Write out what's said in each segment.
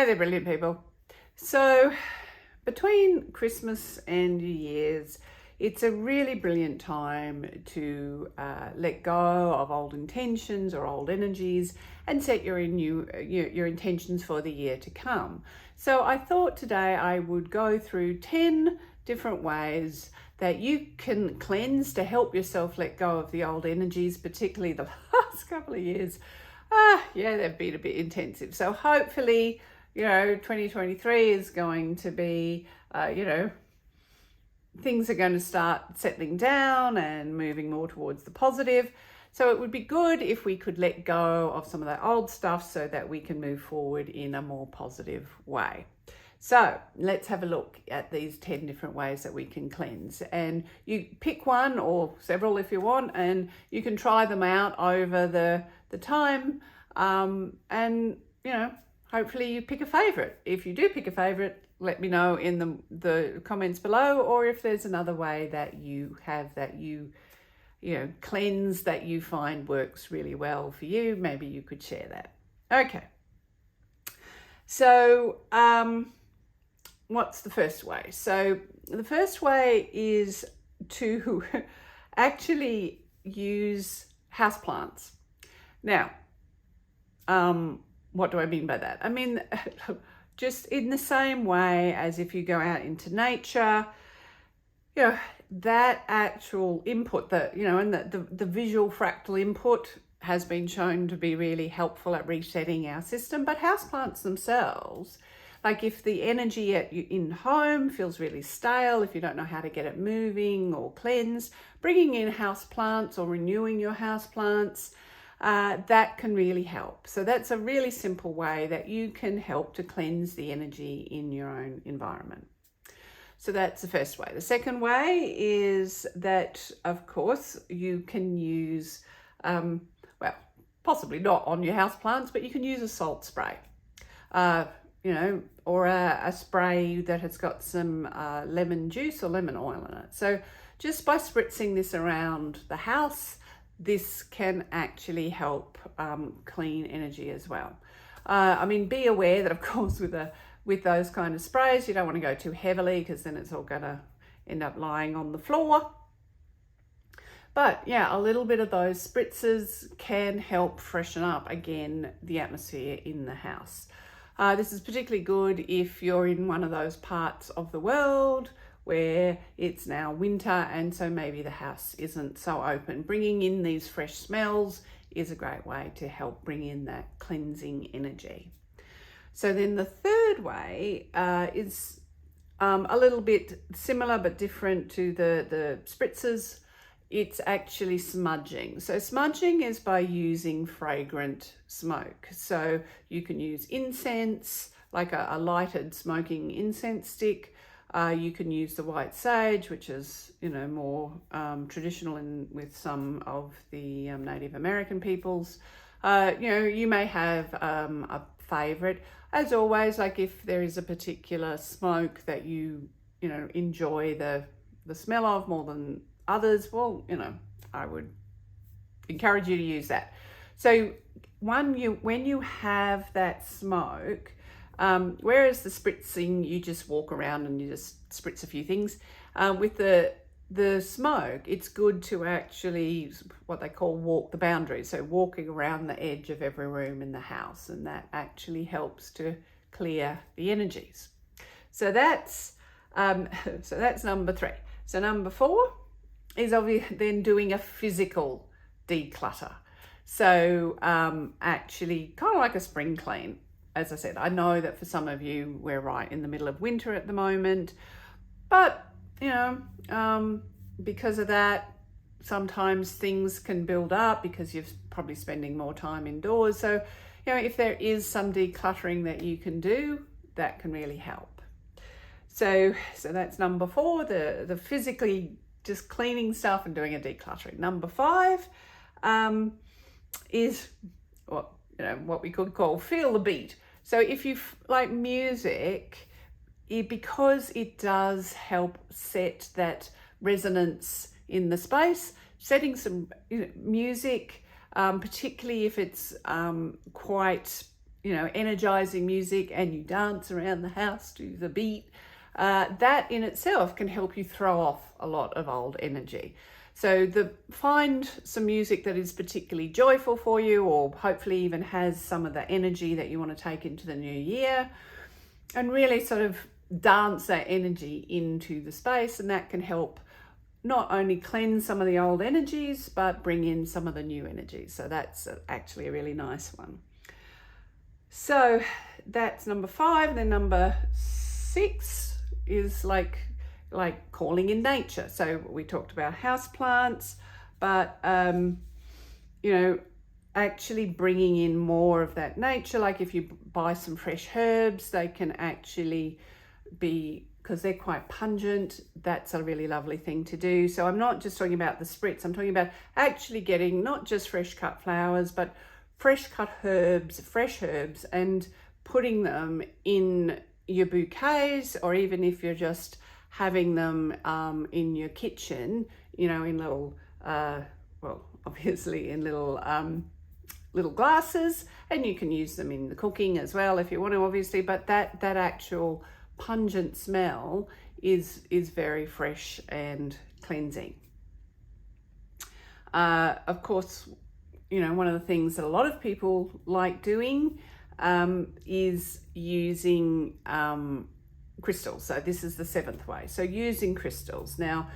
there, brilliant people. So between Christmas and New Year's, it's a really brilliant time to let go of old intentions or old energies and set your intentions for the year to come. So I thought today I would go through 10 different ways that you can cleanse to help yourself let go of the old energies, particularly the last couple of years. They've been a bit intensive. So hopefully, 2023 is going to be, things are going to start settling down and moving more towards the positive. So it would be good if we could let go of some of that old stuff so that we can move forward in a more positive way. So let's have a look at these 10 different ways that we can cleanse. And you pick one or several if you want, and you can try them out over the time. Hopefully you pick a favorite. If you do pick a favorite, let me know in the comments below, or if there's another way that you have that you cleanse that you find works really well for you, maybe you could share that. Okay. So, what's the first way? So the first way is to actually use houseplants. Now, what do I mean by that? I mean, just in the same way as if you go out into nature, that actual input, and the visual fractal input has been shown to be really helpful at resetting our system. But houseplants themselves, like if the energy in home feels really stale, if you don't know how to get it moving or cleanse, bringing in houseplants or renewing your houseplants, that can really help. So that's a really simple way that you can help to cleanse the energy in your own environment. So that's the first way. The second way is that, of course, you can use, possibly not on your houseplants, but you can use a salt spray, or a spray that has got some lemon juice or lemon oil in it. So just by spritzing this around the house, this can actually help clean energy as well. Be aware that, of course, with those kind of sprays, you don't want to go too heavily because then it's all going to end up lying on the floor. But yeah, a little bit of those spritzes can help freshen up again the atmosphere in the house. This is particularly good if you're in one of those parts of the world where it's now winter and so maybe the house isn't so open. Bringing in these fresh smells is a great way to help bring in that cleansing energy. So then the third way is a little bit similar but different to the spritzers. It's actually smudging. So smudging is by using fragrant smoke. So you can use incense, like a lighted smoking incense stick. You can use the white sage, which is, more traditional with some of the Native American peoples. You may have a favorite. As always, like if there is a particular smoke that you enjoy the smell of more than others, well, I would encourage you to use that. So when you have that smoke, whereas the spritzing, you just walk around and you just spritz a few things, with the smoke, it's good to actually what they call walk the boundaries. So walking around the edge of every room in the house, and that actually helps to clear the energies. So that's number 3. So number 4 is obviously then doing a physical declutter. So actually kind of like a spring clean. As I said, I know that for some of you, we're right in the middle of winter at the moment, but because of that, sometimes things can build up because you're probably spending more time indoors. So, if there is some decluttering that you can do, that can really help. So that's number 4, the physically just cleaning stuff and doing a decluttering. Number 5 is what we could call feel the beat. So if you like music, because it does help set that resonance in the space, setting some music, particularly if it's quite energizing music and you dance around the house to the beat, that in itself can help you throw off a lot of old energy. So find some music that is particularly joyful for you, or hopefully even has some of the energy that you want to take into the new year, and really sort of dance that energy into the space, and that can help not only cleanse some of the old energies, but bring in some of the new energies. So that's actually a really nice one. So that's number 5. And then number 6 is like calling in nature. So we talked about house plants, but actually bringing in more of that nature. Like if you buy some fresh herbs, they can actually be, because they're quite pungent, that's a really lovely thing to do. So I'm not just talking about the spritz, I'm talking about actually getting not just fresh cut flowers, but fresh cut herbs, fresh herbs, and putting them in your bouquets, or even if you're just having them in your kitchen, in little, obviously in little glasses, and you can use them in the cooking as well if you want to, obviously, but that actual pungent smell is very fresh and cleansing. Of course, one of the things that a lot of people like doing is using crystals. So this is the 7th way. So using crystals. Now,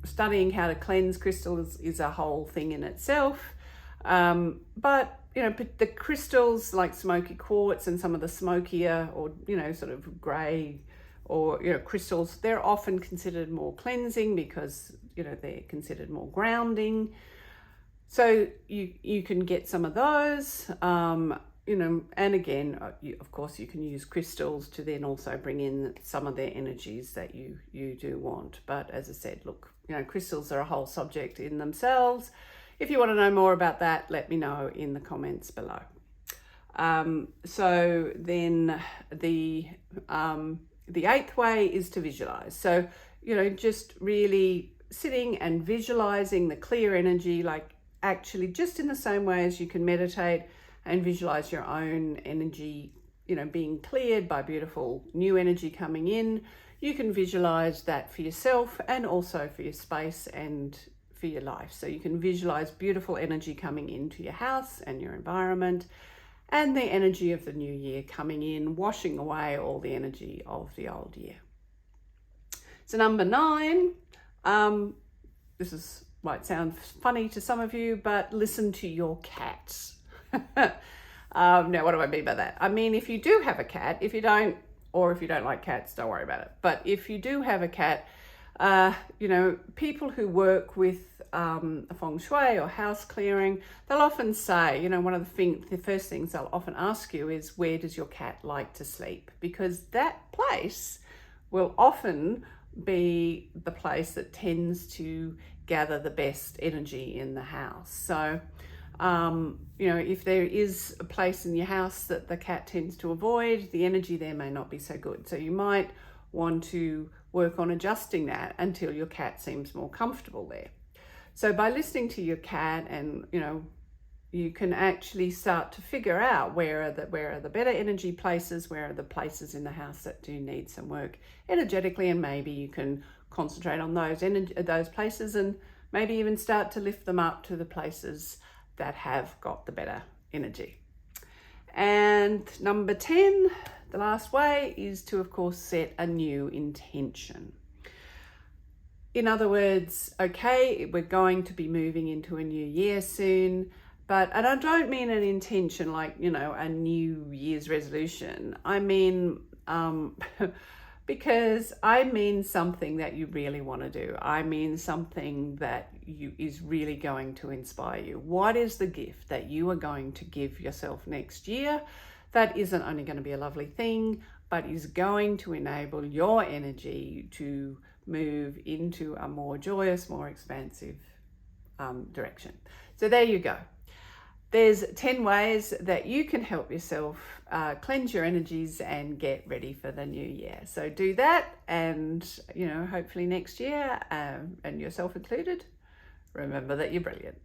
studying how to cleanse crystals is a whole thing in itself. But the crystals like smoky quartz and some of the smokier or, sort of grey or, crystals, they're often considered more cleansing because, they're considered more grounding. So you can get some of those, and again, of course, you can use crystals to then also bring in some of their energies that you do want. But as I said, look, crystals are a whole subject in themselves. If you want to know more about that, let me know in the comments below. So then the 8th way is to visualize. So, just really sitting and visualizing the clear energy, like actually just in the same way as you can meditate and visualize your own energy, being cleared by beautiful new energy coming in. You can visualize that for yourself and also for your space and for your life. So you can visualize beautiful energy coming into your house and your environment, and the energy of the new year coming in, washing away all the energy of the old year. So number 9, this might sound funny to some of you, but listen to your cats. Now, what do I mean by that? I mean, if you do have a cat, if you don't like cats, don't worry about it. But if you do have a cat, people who work with feng shui or house clearing, they'll often say, one of the first things they'll often ask you is, where does your cat like to sleep? Because that place will often be the place that tends to gather the best energy in the house. So, if there is a place in your house that the cat tends to avoid, the energy there may not be so good. So you might want to work on adjusting that until your cat seems more comfortable there. So by listening to your cat, and you can actually start to figure out where are the better energy places, where are the places in the house that do need some work energetically, and maybe you can concentrate on those places and maybe even start to lift them up to the places that have got the better energy. And number 10, the last way, is to, of course, set a new intention. In other words, okay, we're going to be moving into a new year soon, and I don't mean an intention like, a New Year's resolution. I mean, because I mean something that you really want to do. I mean something that is really going to inspire you. What is the gift that you are going to give yourself next year that isn't only going to be a lovely thing, but is going to enable your energy to move into a more joyous, more expansive direction? So there you go. There's 10 ways that you can help yourself cleanse your energies and get ready for the new year. So do that, and hopefully next year, and yourself included, remember that you're brilliant.